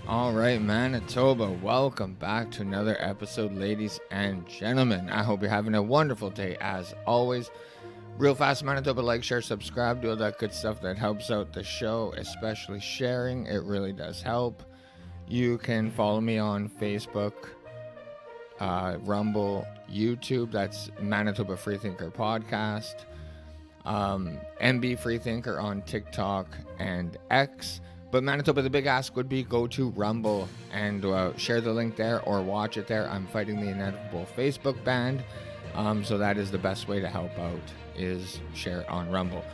All right, Manitoba, welcome back to another episode, ladies and gentlemen. I hope you're having a wonderful day as always. Real fast, Manitoba, like, share, subscribe, do all that good stuff that helps out the show, especially sharing. It really does help. You can follow me on Facebook, Rumble, YouTube. That's Manitoba Freethinker Podcast. MB Freethinker on TikTok and X. But Manitoba, the big ask would be go to Rumble and share the link there or watch it there. I'm fighting the inevitable Facebook ban, so that is the best way to help out is share on Rumble.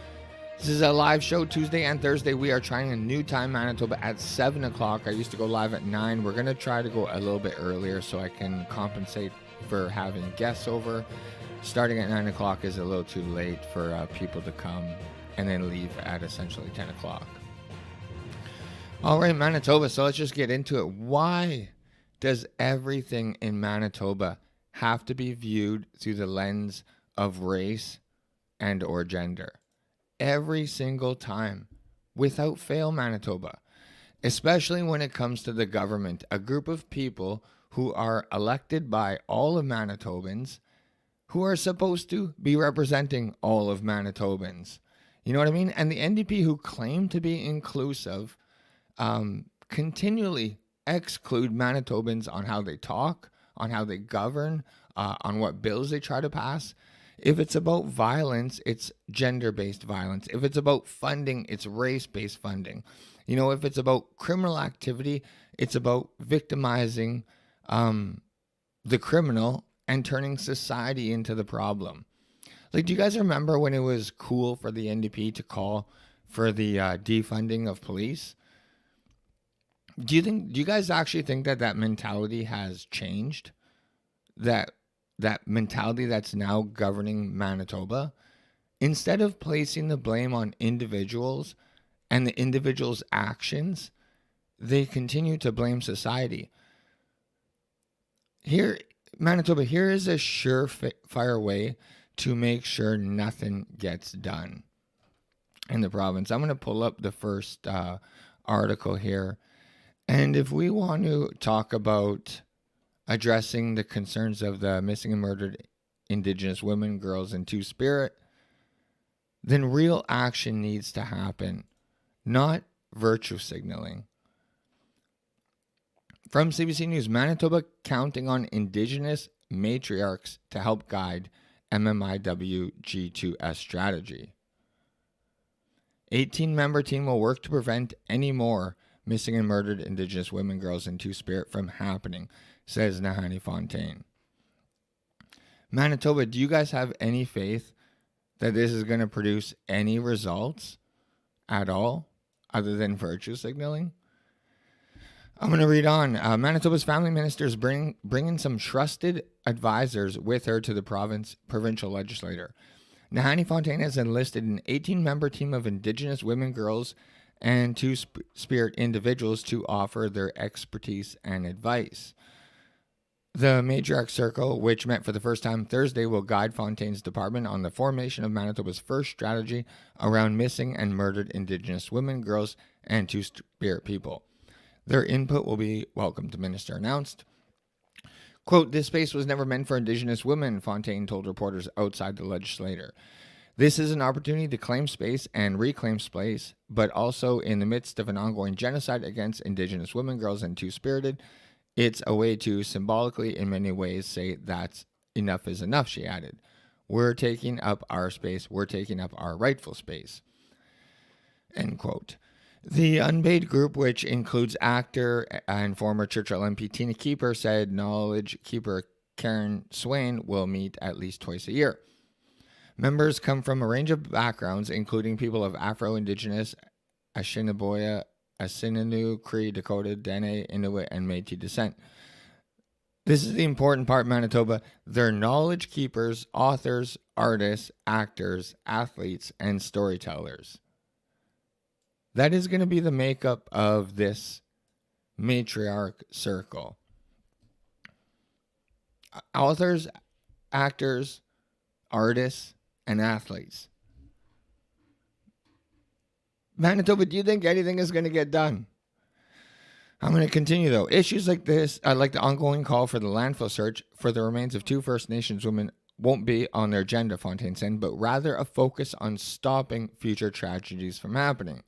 This is a live show Tuesday and Thursday. We are trying a new time, Manitoba, at 7 o'clock. I used to go live at 9. We're going to try to go a little bit earlier so I can compensate for having guests over. Starting at 9 o'clock is a little too late for people to come and then leave at essentially 10 o'clock. All right, Manitoba, so let's just get into it. Why does everything in Manitoba have to be viewed through the lens of race and or gender? Every single time, without fail, Manitoba, especially when it comes to the government, a group of people who are elected by all of Manitobans who are supposed to be representing all of Manitobans. You know what I mean? And the NDP, who claim to be inclusive, continually exclude Manitobans on how they talk, on how they govern, on what bills they try to pass. If it's about violence, it's gender-based violence. If it's about funding, it's race-based funding. You know, if it's about criminal activity, it's about victimizing the criminal and turning society into the problem. Like, do you guys remember when it was cool for the NDP to call for the defunding of police? Do you guys actually think that mentality has changed? That mentality that's now governing Manitoba? Instead of placing the blame on individuals and the individuals' actions, they continue to blame society. Here, Manitoba, here is a surefire way to make sure nothing gets done in the province. I'm going to pull up the first article here. And if we want to talk about addressing the concerns of the missing and murdered Indigenous women, girls, and Two-Spirit, then real action needs to happen, not virtue signaling. From CBC News, Manitoba counting on Indigenous matriarchs to help guide MMIW G2S strategy. 18-member team will work to prevent any more missing and murdered Indigenous women, girls, and Two-Spirit from happening, says Nahani Fontaine. Manitoba, do you guys have any faith that this is going to produce any results at all other than virtue signaling? I'm going to read on. Manitoba's family minister is bringing some trusted advisors with her to the provincial legislator. Nahani Fontaine has enlisted an 18-member team of Indigenous women, girls, and Two-Spirit individuals to offer their expertise and advice. The Matriarch Circle, which met for the first time Thursday, will guide Fontaine's department on the formation of Manitoba's first strategy around missing and murdered Indigenous women, girls, and Two-Spirit people. Their input will be welcome, the minister announced. Quote, "This space was never meant for Indigenous women," Fontaine told reporters outside the legislature. "This is an opportunity to claim space and reclaim space, but also in the midst of an ongoing genocide against Indigenous women, girls, and Two-Spirited. It's a way to symbolically, in many ways, say that's enough is enough," she added. "We're taking up our space. We're taking up our rightful space." End quote. The unpaid group, which includes actor and former Churchill MP Tina Keeper, said Knowledge Keeper Karen Swain will meet at least twice a year. Members come from a range of backgrounds, including people of Afro-Indigenous, Assiniboia, Asininu, Cree, Dakota, Dene, Inuit, and Métis descent. This is the important part, Manitoba. They're knowledge keepers, authors, artists, actors, athletes, and storytellers. That is going to be the makeup of this matriarch circle. Authors, actors, artists, and athletes. Manitoba, do you think anything is going to get done? I'm going to continue, though. Issues like this, like the ongoing call for the landfill search for the remains of 2 First Nations women, won't be on their agenda, Fontaine said, but rather a focus on stopping future tragedies from happening.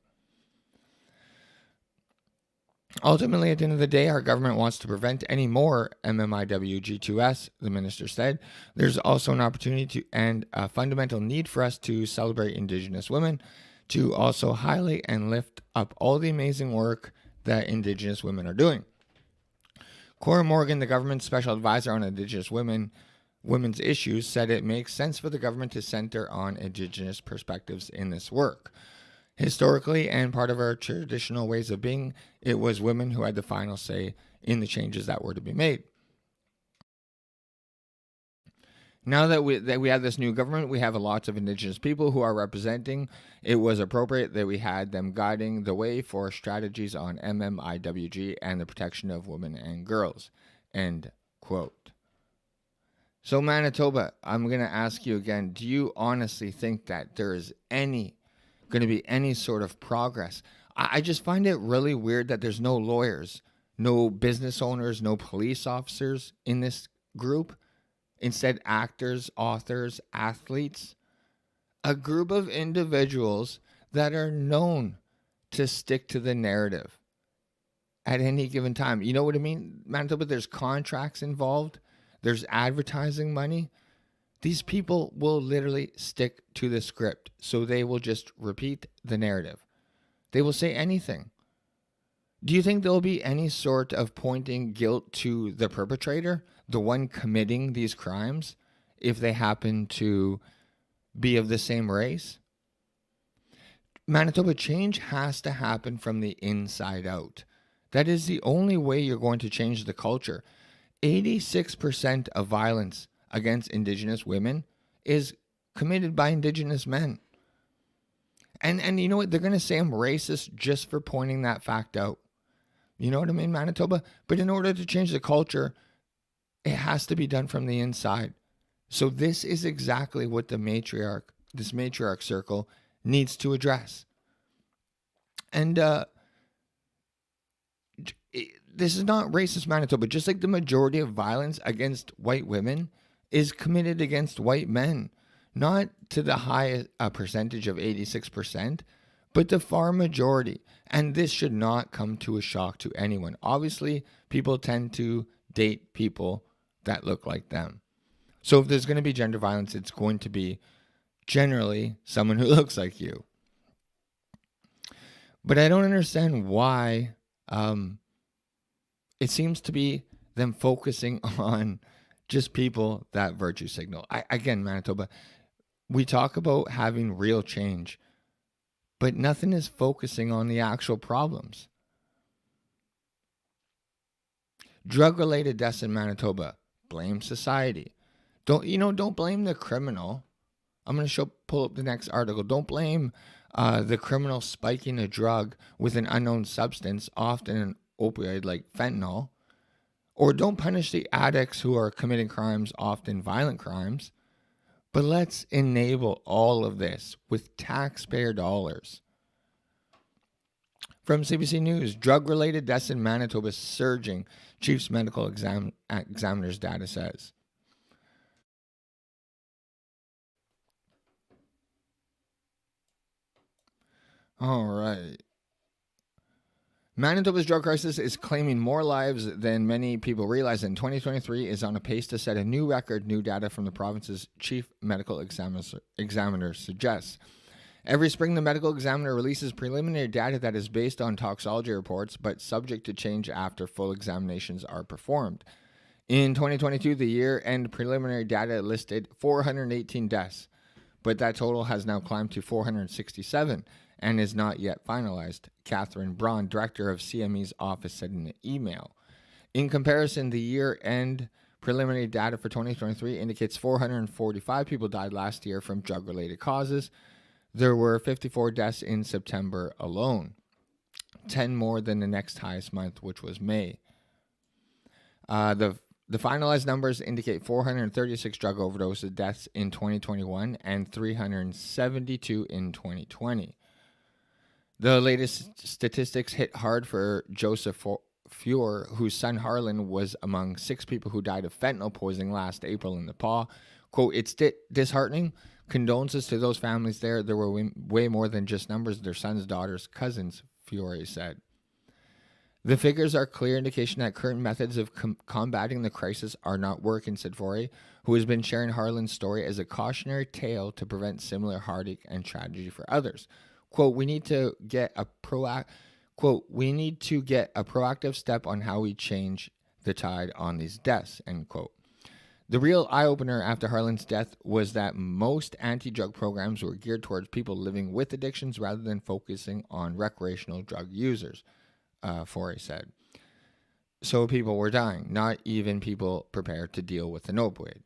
Ultimately, at the end of the day, our government wants to prevent any more MMIWG2S, the minister said. There's also an opportunity and a fundamental need for us to celebrate Indigenous women, to also highlight and lift up all the amazing work that Indigenous women are doing. Cora Morgan, the government's special advisor on Indigenous women's issues, said it makes sense for the government to center on Indigenous perspectives in this work. Historically, and part of our traditional ways of being, it was women who had the final say in the changes that were to be made. Now that we have this new government, we have lots of Indigenous people who are representing. It was appropriate that we had them guiding the way for strategies on MMIWG and the protection of women and girls. End quote. So Manitoba, I'm going to ask you again, do you honestly think that there is going to be any sort of progress? I just find it really weird that there's no lawyers, no business owners, no police officers in this group. Instead, actors, authors, athletes, a group of individuals that are known to stick to the narrative at any given time. You know what I mean, Manitoba? There's contracts involved. There's advertising money. These people will literally stick to the script. So they will just repeat the narrative. They will say anything. Do you think there'll be any sort of pointing guilt to the perpetrator, the one committing these crimes, if they happen to be of the same race? Manitoba, change has to happen from the inside out. That is the only way you're going to change the culture. 86% of violence against Indigenous women is committed by Indigenous men. And you know what? They're going to say I'm racist just for pointing that fact out. You know what I mean, Manitoba? But in order to change the culture, it has to be done from the inside. So this is exactly what this matriarch circle needs to address. And this is not racist, Manitoba. Just like the majority of violence against white women is committed against white men. Not to the high percentage of 86%, but the far majority. And this should not come to a shock to anyone. Obviously, people tend to date people that look like them. So if there's going to be gender violence, it's going to be generally someone who looks like you. But I don't understand why it seems to be them focusing on just people that virtue signal. Again, Manitoba, we talk about having real change, but nothing is focusing on the actual problems. Drug-related deaths in Manitoba. Blame society. Don't blame the criminal. I'm going to pull up the next article. Don't blame the criminal spiking a drug with an unknown substance, often an opioid like fentanyl. Or don't punish the addicts who are committing crimes, often violent crimes. But let's enable all of this with taxpayer dollars. From CBC News, drug-related deaths in Manitoba surging, Chief's medical examiner's data says. All right. Manitoba's drug crisis is claiming more lives than many people realize, and 2023 is on a pace to set a new record, new data from the province's chief medical examiner suggests. Every spring, the medical examiner releases preliminary data that is based on toxicology reports, but subject to change after full examinations are performed. In 2022, the year-end preliminary data listed 418 deaths, but that total has now climbed to 467 and is not yet finalized, Catherine Braun, director of CME's office, said in an email. In comparison, the year-end preliminary data for 2023 indicates 445 people died last year from drug-related causes. There were 54 deaths in September alone, 10 more than the next highest month, which was May. The finalized numbers indicate 436 drug overdose deaths in 2021 and 372 in 2020. The latest statistics hit hard for Joseph Fuhr, whose son Harlan was among 6 people who died of fentanyl poisoning last April in Nepal. Quote, "It's disheartening. Condolences to those families there. There were way more than just numbers. Their sons, daughters, cousins," Fiore said. "The figures are clear indication that current methods of combating the crisis are not working," said Fiore, who has been sharing Harlan's story as a cautionary tale to prevent similar heartache and tragedy for others. Quote, we need to get a proactive step on how we change the tide on these deaths, end quote. The real eye-opener after Harlan's death was that most anti-drug programs were geared towards people living with addictions rather than focusing on recreational drug users, Forey said. So people were dying, not even people prepared to deal with an opioid.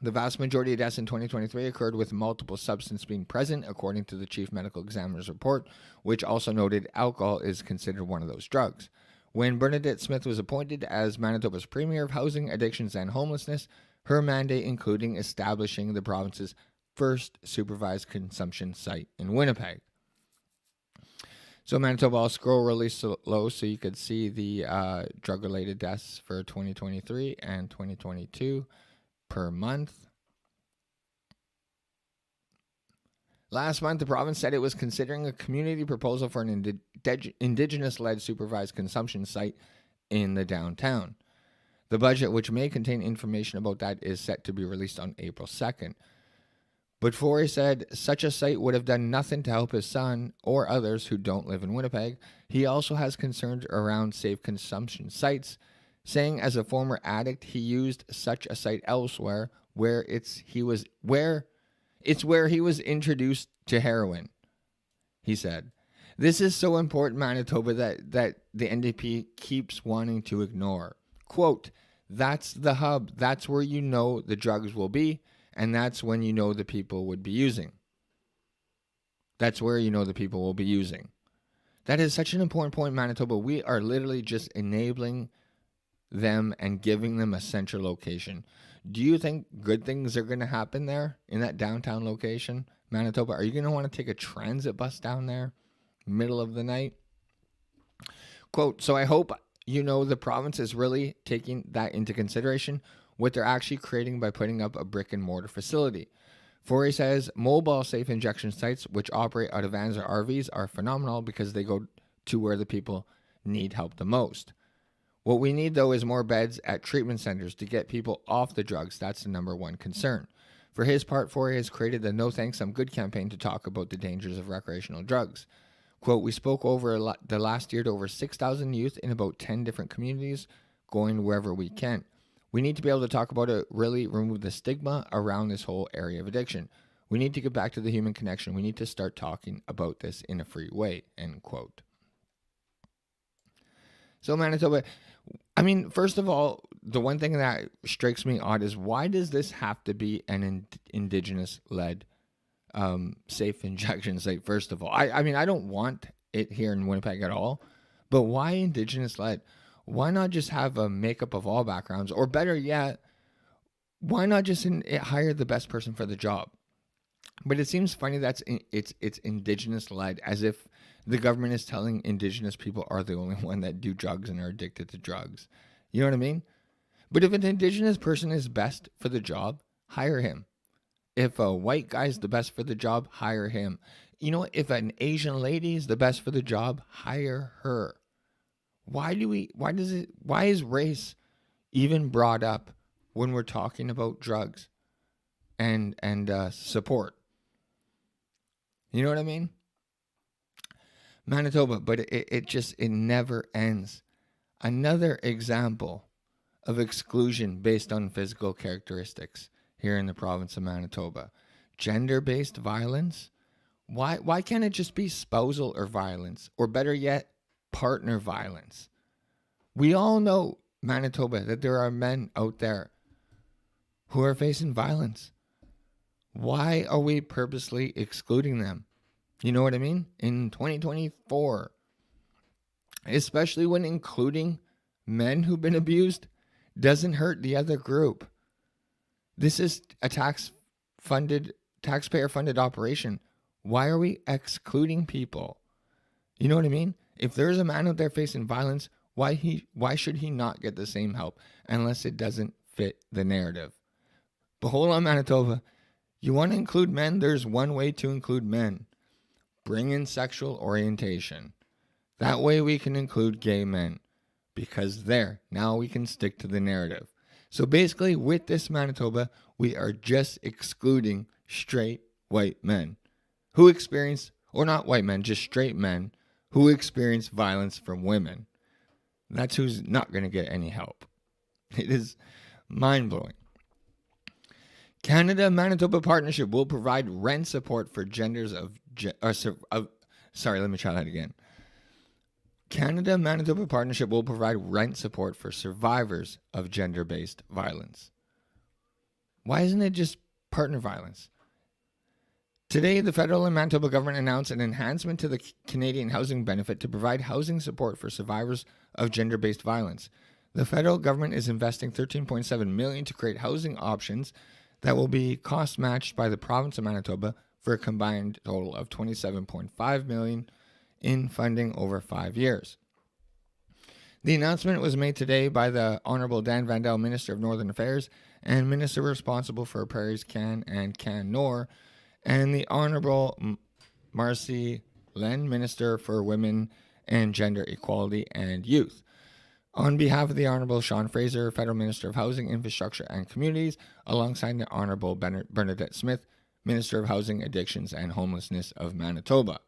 The vast majority of deaths in 2023 occurred with multiple substances being present, according to the Chief Medical Examiner's report, which also noted alcohol is considered one of those drugs. When Bernadette Smith was appointed as Manitoba's Premier of Housing, Addictions and Homelessness, her mandate including establishing the province's first supervised consumption site in Winnipeg. So Manitoba, I'll scroll really low so you could see the drug-related deaths for 2023 and 2022 per month. Last month, the province said it was considering a community proposal for an Indigenous-led supervised consumption site in the downtown. The budget, which may contain information about that, is set to be released on April 2nd. But Forey said such a site would have done nothing to help his son or others who don't live in Winnipeg. He also has concerns around safe consumption sites, saying as a former addict, he used such a site elsewhere where he was introduced to heroin. He said, "This is so important, Manitoba, that the NDP keeps wanting to ignore." Quote, "That's the hub. That's where you know the drugs will be, and that's when you know the people would be using." That's where you know the people will be using. That is such an important point, Manitoba. We are literally just enabling them and giving them a central location. Do you think good things are going to happen there in that downtown location, Manitoba? Are you going to want to take a transit bus down there, middle of the night? Quote, "So I hope you know the province is really taking that into consideration, what they're actually creating by putting up a brick and mortar facility." Forey says mobile safe injection sites, which operate out of vans or RVs, are phenomenal because they go to where the people need help the most. What we need, though, is more beds at treatment centers to get people off the drugs. That's the number one concern. For his part, Forey has created the No Thanks, I'm Good campaign to talk about the dangers of recreational drugs. Quote, "We spoke over the last year to over 6,000 youth in about 10 different communities, going wherever we can. We need to be able to talk about it, really remove the stigma around this whole area of addiction. We need to get back to the human connection. We need to start talking about this in a free way," end quote. So Manitoba, I mean, first of all, the one thing that strikes me odd is why does this have to be an Indigenous-led safe injection site, first of all? I mean, I don't want it here in Winnipeg at all, but why Indigenous-led? Why not just have a makeup of all backgrounds? Or better yet, why not just hire the best person for the job? But it seems funny that it's Indigenous-led, as if the government is telling Indigenous people are the only one that do drugs and are addicted to drugs. You know what I mean? But if an Indigenous person is best for the job, hire him. If a white guy is the best for the job, hire him. You know, if an Asian lady is the best for the job, hire her. Why is race even brought up when we're talking about drugs and support? You know what I mean? Manitoba, but it never ends. Another example of exclusion based on physical characteristics here in the province of Manitoba. Gender-based violence. Why can't it just be spousal or violence, or better yet, partner violence? We all know, Manitoba, that there are men out there who are facing violence. Why are we purposely excluding them? You know what I mean? In 2024, especially when including men who've been abused, doesn't hurt the other group. This is a taxpayer-funded operation. Why are we excluding people? You know what I mean? If there's a man out there facing violence, Why should he not get the same help unless it doesn't fit the narrative? But hold on, Manitoba. You want to include men? There's one way to include men. Bring in sexual orientation. That way we can include gay men. Because now we can stick to the narrative. So basically, with this Manitoba, we are just excluding straight white men who experience, or not white men, just straight men who experience violence from women. That's who's not going to get any help. It is mind-blowing. Canada-Manitoba partnership will provide rent support for genders sorry, let me try that again. Canada-Manitoba partnership will provide rent support for survivors of gender-based violence. Why isn't it just partner violence? Today, the federal and Manitoba government announced an enhancement to the Canadian housing benefit to provide housing support for survivors of gender-based violence. The federal government is investing $13.7 million to create housing options that will be cost matched by the province of Manitoba for a combined total of $27.5 million in funding over 5 years. The announcement was made today by the Honourable Dan Vandal, Minister of Northern Affairs, and Minister responsible for Prairies Can and Can-Nor, and the Honourable Marcy Len, Minister for Women and Gender Equality and Youth. On behalf of the Honourable Sean Fraser, Federal Minister of Housing, Infrastructure and Communities, alongside the Honourable Bernadette Smith, Minister of Housing, Addictions and Homelessness of Manitoba.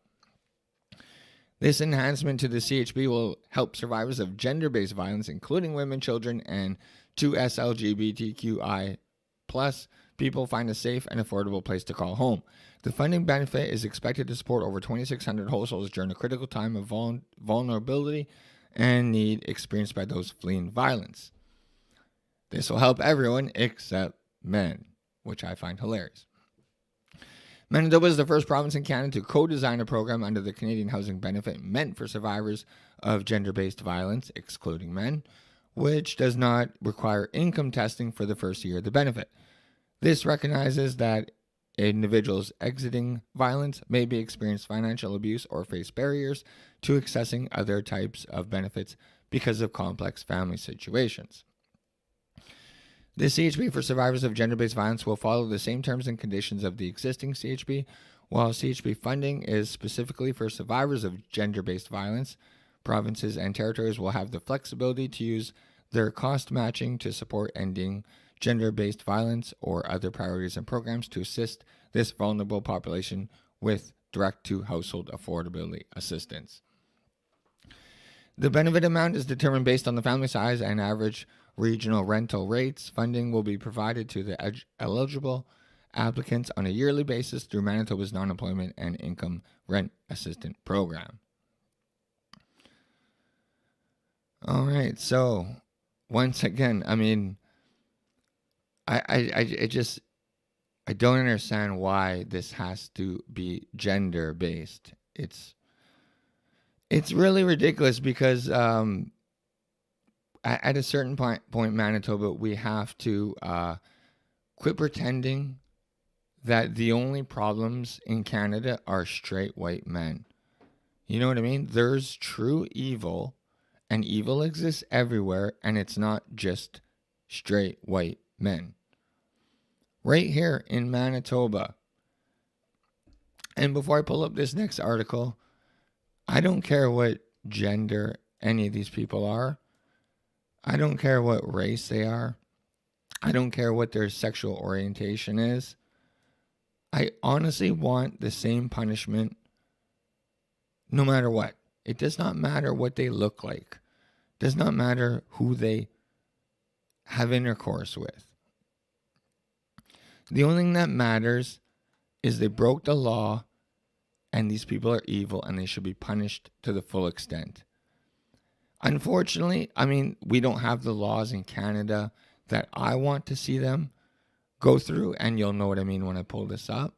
This enhancement to the CHB will help survivors of gender-based violence, including women, children, and 2S LGBTQI+ people find a safe and affordable place to call home. The funding benefit is expected to support over 2,600 households during a critical time of vulnerability and need experienced by those fleeing violence. This will help everyone except men, which I find hilarious. Manitoba is the first province in Canada to co-design a program under the Canadian Housing Benefit meant for survivors of gender-based violence, excluding men, which does not require income testing for the first year of the benefit. This recognizes that individuals exiting violence may be experiencing financial abuse or face barriers to accessing other types of benefits because of complex family situations. The CHB for survivors of gender-based violence will follow the same terms and conditions of the existing CHB, while CHB funding is specifically for survivors of gender-based violence. Provinces and territories will have the flexibility to use their cost matching to support ending gender-based violence or other priorities and programs to assist this vulnerable population with direct-to-household affordability assistance. The benefit amount is determined based on the family size and average regional rental rates. Funding will be provided to the eligible applicants on a yearly basis through Manitoba's Non-Employment and Income Rent Assistance Program. All right, so once again, I mean, I don't understand why this has to be gender based. It's really ridiculous because at a certain point, Manitoba, we have to quit pretending that the only problems in Canada are straight white men. You know what I mean? There's true evil, and evil exists everywhere, and it's not just straight white men. Right here in Manitoba. And before I pull up this next article, I don't care what gender any of these people are. I don't care what race they are. I don't care what their sexual orientation is. I honestly want the same punishment no matter what. It does not matter what they look like. It does not matter who they have intercourse with. The only thing that matters is they broke the law and these people are evil and they should be punished to the full extent. Unfortunately, I mean, we don't have the laws in Canada that I want to see them go through, and you'll know what I mean when I pull this up.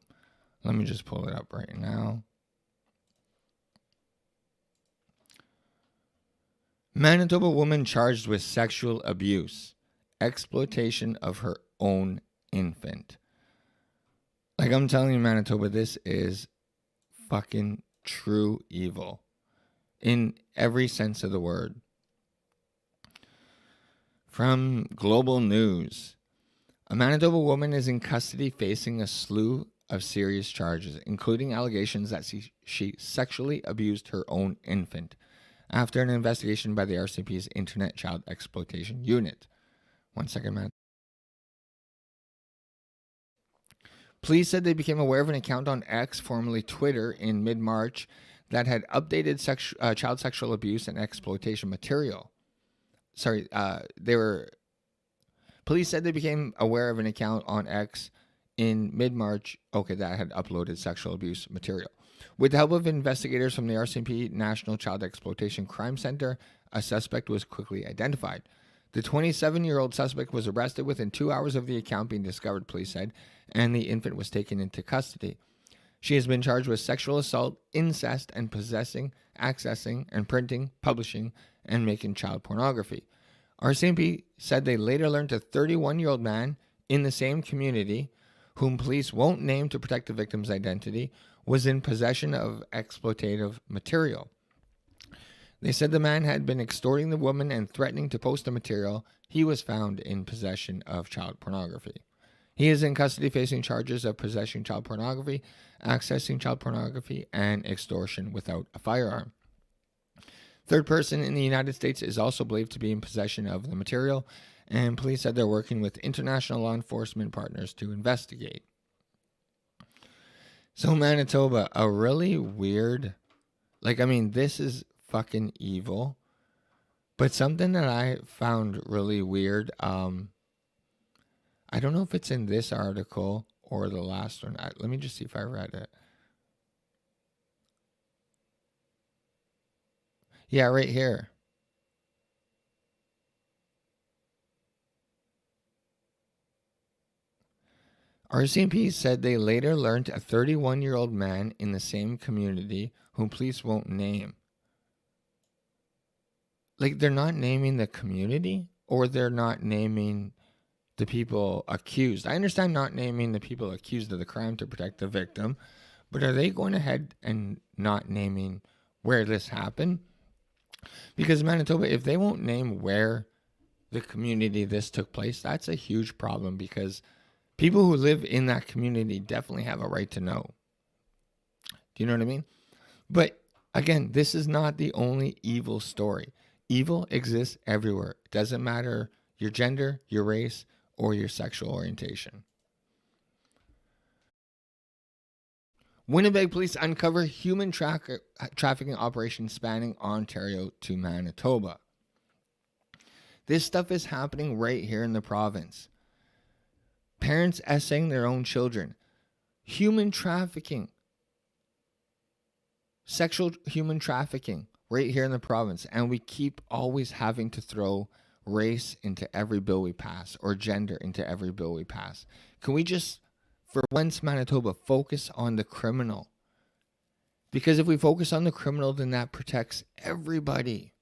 Let me just pull it up right now. Manitoba woman charged with sexual abuse, exploitation of her own infant. Like I'm telling you, Manitoba, this is fucking true evil in every sense of the word. From Global News, a Manitoba woman is in custody facing a slew of serious charges, including allegations that she sexually abused her own infant after an investigation by the RCMP's Internet Child Exploitation Unit. 1 second, Matt. Police said they became aware of an account on X, formerly Twitter, in mid-March that had updated child sexual abuse and exploitation material. Police said they became aware of an account on X in mid-March, that had uploaded sexual abuse material. With the help of investigators from the RCMP National Child Exploitation Crime Center, a suspect was quickly identified. The 27-year-old suspect was arrested within 2 hours of the account being discovered, police said, and the infant was taken into custody. She has been charged with sexual assault, incest, and possessing, accessing, and printing, publishing, and making child pornography. RCMP said they later learned a 31-year-old man in the same community, whom police won't name to protect the victim's identity, was in possession of exploitative material. They said the man had been extorting the woman and threatening to post the material. He was found in possession of child pornography. He is in custody facing charges of possessing child pornography, accessing child pornography, and extortion without a firearm. Third person in the United States is also believed to be in possession of the material, and police said they're working with international law enforcement partners to investigate. So Manitoba, a really weird, this is fucking evil, but something that I found really weird, I don't know if it's in this article or the last one. Let me just see if I read it. Yeah, right here. RCMP said they later learned a 31-year-old man in the same community whom police won't name. They're not naming the community, or they're not naming the people accused. I understand not naming the people accused of the crime to protect the victim, but are they going ahead and not naming where this happened? Because Manitoba, if they won't name where the community this took place, that's a huge problem, because people who live in that community definitely have a right to know. Do you know what I mean? But again, this is not the only evil story. Evil exists everywhere. It doesn't matter your gender, your race, or your sexual orientation. Winnipeg police uncover human trafficking operation spanning Ontario to Manitoba. This stuff is happening right here in the province. Parents essaying their own children. Human trafficking. Sexual human trafficking right here in the province. And we keep always having to throw race into every bill we pass, or gender into every bill we pass. Can we just, for once, Manitoba, focus on the criminal? Because if we focus on the criminal, then that protects everybody.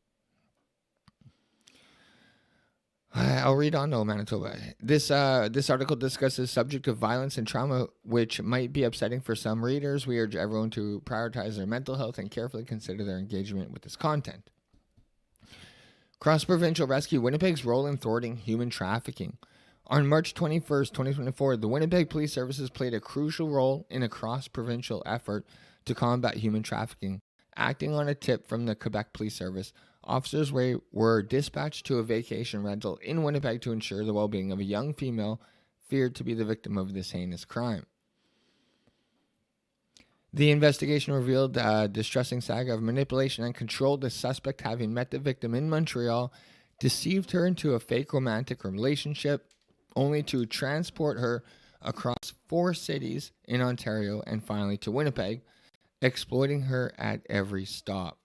I'll read on though, Manitoba. This article discusses subject of violence and trauma, which might be upsetting for some readers. We urge everyone to prioritize their mental health and carefully consider their engagement with this content. Cross-provincial rescue, Winnipeg's role in thwarting human trafficking. On March 21st, 2024, the Winnipeg Police Services played a crucial role in a cross-provincial effort to combat human trafficking. Acting on a tip from the Quebec Police Service, officers were dispatched to a vacation rental in Winnipeg to ensure the well-being of a young female feared to be the victim of this heinous crime. The investigation revealed a distressing saga of manipulation and control. The suspect, having met the victim in Montreal, deceived her into a fake romantic relationship, only to transport her across 4 cities in Ontario and finally to Winnipeg, exploiting her at every stop.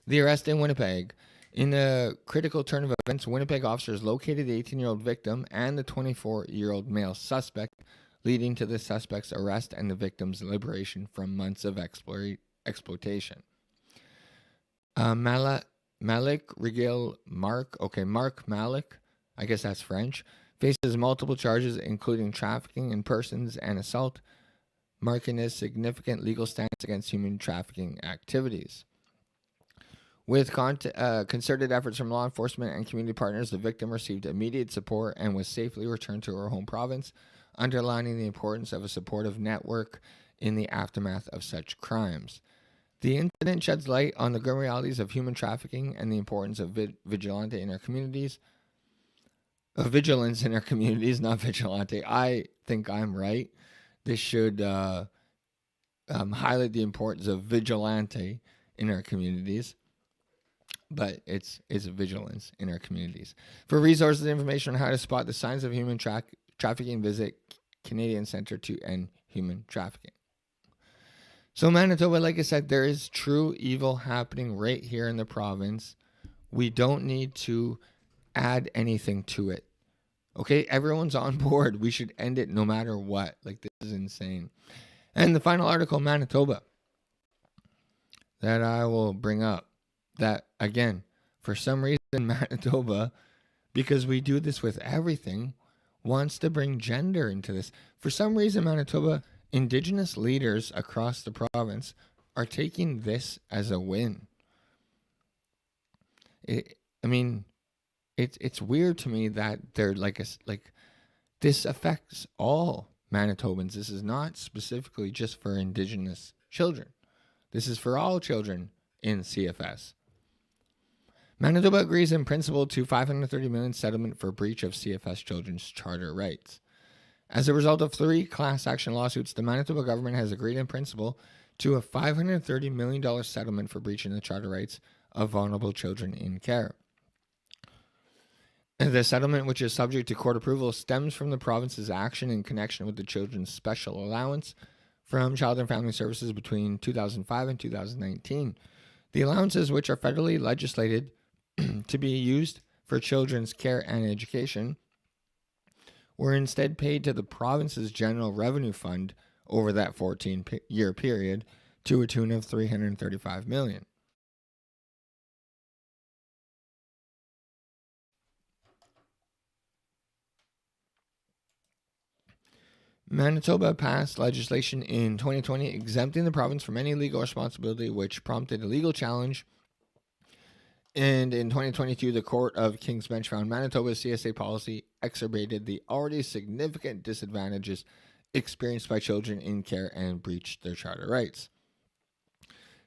The arrest in Winnipeg. In a critical turn of events, Winnipeg officers located the 18-year-old victim and the 24-year-old male suspect, leading to the suspect's arrest and the victim's liberation from months of exploitation. Malik Rigel Mark Malik, I guess that's French, faces multiple charges including trafficking in persons and assault, marking his significant legal stance against human trafficking activities. With concerted efforts from law enforcement and community partners, the victim received immediate support and was safely returned to her home province, underlining the importance of a supportive network in the aftermath of such crimes. The incident sheds light on the grim realities of human trafficking and the importance of vigilance in our communities. Vigilance in our communities, not vigilante. I think I'm right. This should highlight the importance of vigilante in our communities, but it's vigilance in our communities. For resources and information on how to spot the signs of human trafficking, visit Canadian Centre to End Human Trafficking. So Manitoba, like I said, there is true evil happening right here in the province. We don't need to add anything to it. Okay, everyone's on board. We should end it no matter what. Like, this is insane. And the final article, Manitoba, that I will bring up, that, again, for some reason, Manitoba, because we do this with everything, wants to bring gender into this. For some reason, Manitoba, Indigenous leaders across the province are taking this as a win. It's weird to me that they're like this affects all Manitobans. This is not specifically just for Indigenous children. This is for all children in CFS. Manitoba agrees in principle to $530 million settlement for breach of CFS children's charter rights. As a result of 3 class action lawsuits, the Manitoba government has agreed in principle to a $530 million settlement for breaching the charter rights of vulnerable children in care. The settlement, which is subject to court approval, stems from the province's action in connection with the Children's Special Allowance from Child and Family Services between 2005 and 2019. The allowances, which are federally legislated to be used for children's care and education, were instead paid to the province's general revenue fund over that 14-year period to a tune of $335 million. Manitoba passed legislation in 2020 exempting the province from any legal responsibility, which prompted a legal challenge. And in 2022, the Court of King's Bench found Manitoba's CSA policy exacerbated the already significant disadvantages experienced by children in care and breached their charter rights.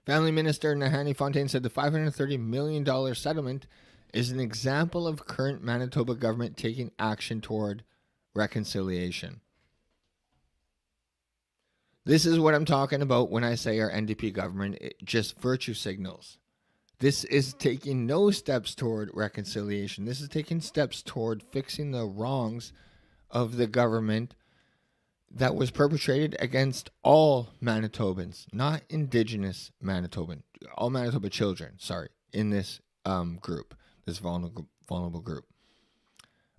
Family Minister Nahanni Fontaine said the $530 million settlement is an example of current Manitoba government taking action toward reconciliation. This is what I'm talking about when I say our NDP government just virtue signals. This is taking no steps toward reconciliation. This is taking steps toward fixing the wrongs of the government that was perpetrated against all Manitobans, not Indigenous Manitoban, all Manitoba children, in this group, this vulnerable group.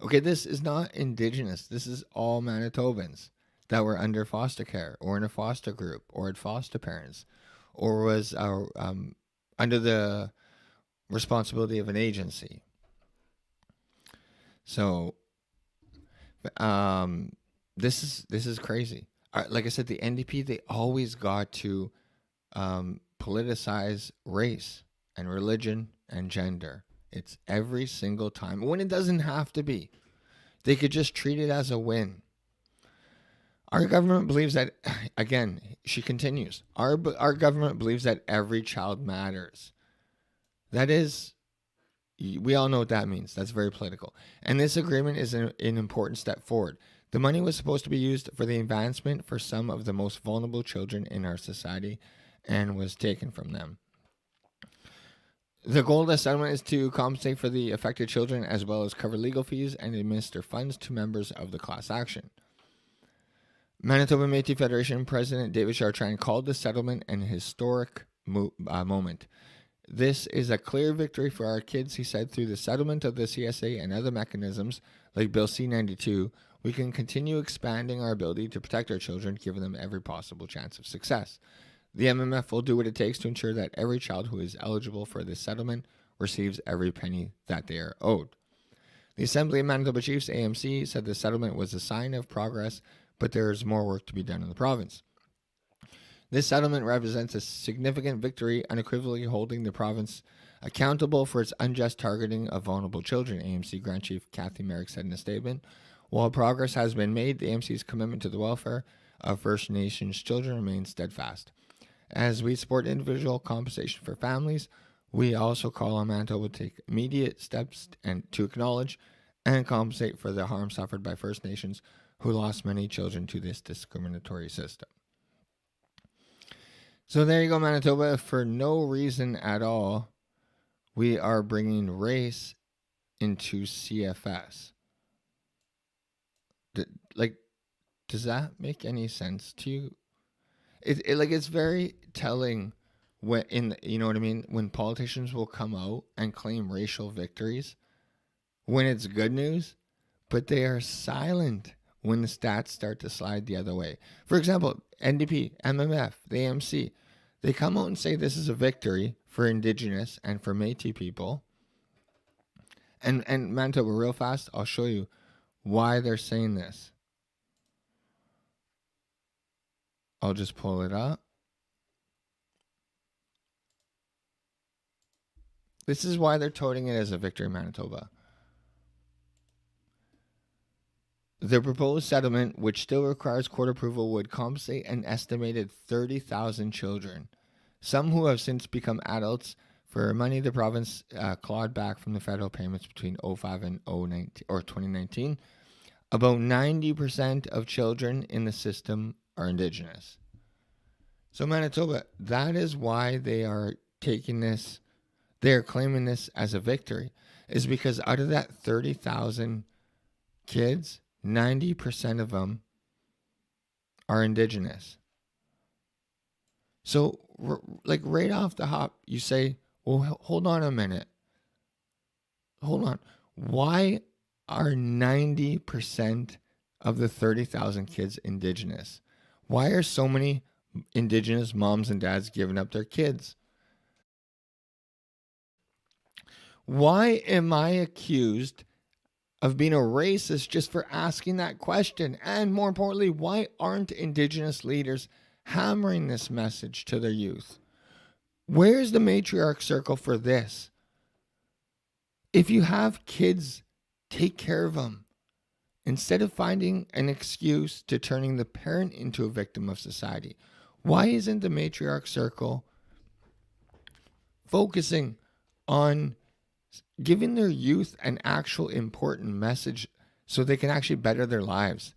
Okay, this is not Indigenous. This is all Manitobans that were under foster care or in a foster group or had foster parents or was under the responsibility of an agency. So, this is crazy. Like I said, the NDP, they always got to politicize race and religion and gender. It's every single time when it doesn't have to be. They could just treat it as a win. Our government believes that, again, she continues, our government believes that every child matters. That is, we all know what that means. That's very political. And this agreement is an important step forward. The money was supposed to be used for the advancement for some of the most vulnerable children in our society and was taken from them. The goal of the settlement is to compensate for the affected children as well as cover legal fees and administer funds to members of the class action. Manitoba Métis Federation President David Chartrand called the settlement an historic moment. This is a clear victory for our kids, he said. Through the settlement of the CSA and other mechanisms like Bill C-92, we can continue expanding our ability to protect our children, giving them every possible chance of success. The MMF will do what it takes to ensure that every child who is eligible for this settlement receives every penny that they are owed. The Assembly of Manitoba Chiefs, AMC, said the settlement was a sign of progress, but there is more work to be done in the province. This settlement represents a significant victory, unequivocally holding the province accountable for its unjust targeting of vulnerable children, AMC Grand Chief Kathy Merrick said in a statement. While progress has been made, the AMC's commitment to the welfare of First Nations children remains steadfast. As we support individual compensation for families, we also call on Manitoba to take immediate steps and to acknowledge and compensate for the harm suffered by First Nations who lost many children to this discriminatory system. So there you go, Manitoba. For no reason at all, we are bringing race into CFS. Does that make any sense to you? It's very telling when you know what I mean, when politicians will come out and claim racial victories when it's good news, but they are silent when the stats start to slide the other way. For example, NDP, MMF, the AMC, they come out and say this is a victory for Indigenous and for Métis people. And Manitoba, real fast, I'll show you why they're saying this. I'll just pull it up. This is why they're touting it as a victory, Manitoba. The proposed settlement, which still requires court approval, would compensate an estimated 30,000 children, some who have since become adults, for money the province clawed back from the federal payments between 2005 and 2019. About 90% of children in the system are Indigenous. So Manitoba, that is why they are taking this, they're claiming this as a victory, is because out of that 30,000 kids, 90% of them are Indigenous. So right off the hop, you say, well, hold on a minute. Hold on. Why are 90% of the 30,000 kids Indigenous? Why are so many Indigenous moms and dads giving up their kids? Why am I accused of being a racist just for asking that question? And more importantly, why aren't Indigenous leaders hammering this message to their youth? Where's the matriarch circle for this? If you have kids, take care of them. Instead of finding an excuse to turning the parent into a victim of society, why isn't the matriarch circle focusing on giving their youth an actual important message so they can actually better their lives,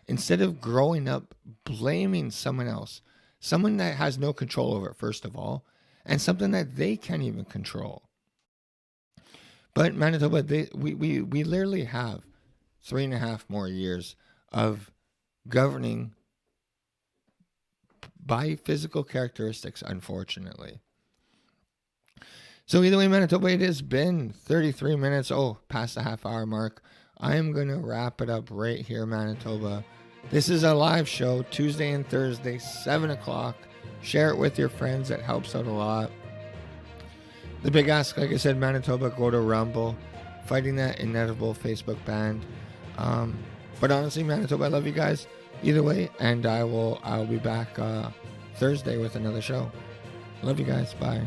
instead of growing up blaming someone else, someone that has no control over it, first of all, and something that they can't even control? But Manitoba, we literally have 3.5 more years of governing by physical characteristics, unfortunately. So either way, Manitoba, it has been 33 minutes. Oh, past the half-hour mark. I am going to wrap it up right here, Manitoba. This is a live show, Tuesday and Thursday, 7 o'clock. Share it with your friends. It helps out a lot. The big ask, like I said, Manitoba, go to Rumble. Fighting that inevitable Facebook ban. But honestly, Manitoba, I love you guys either way. And I'll be back Thursday with another show. Love you guys. Bye.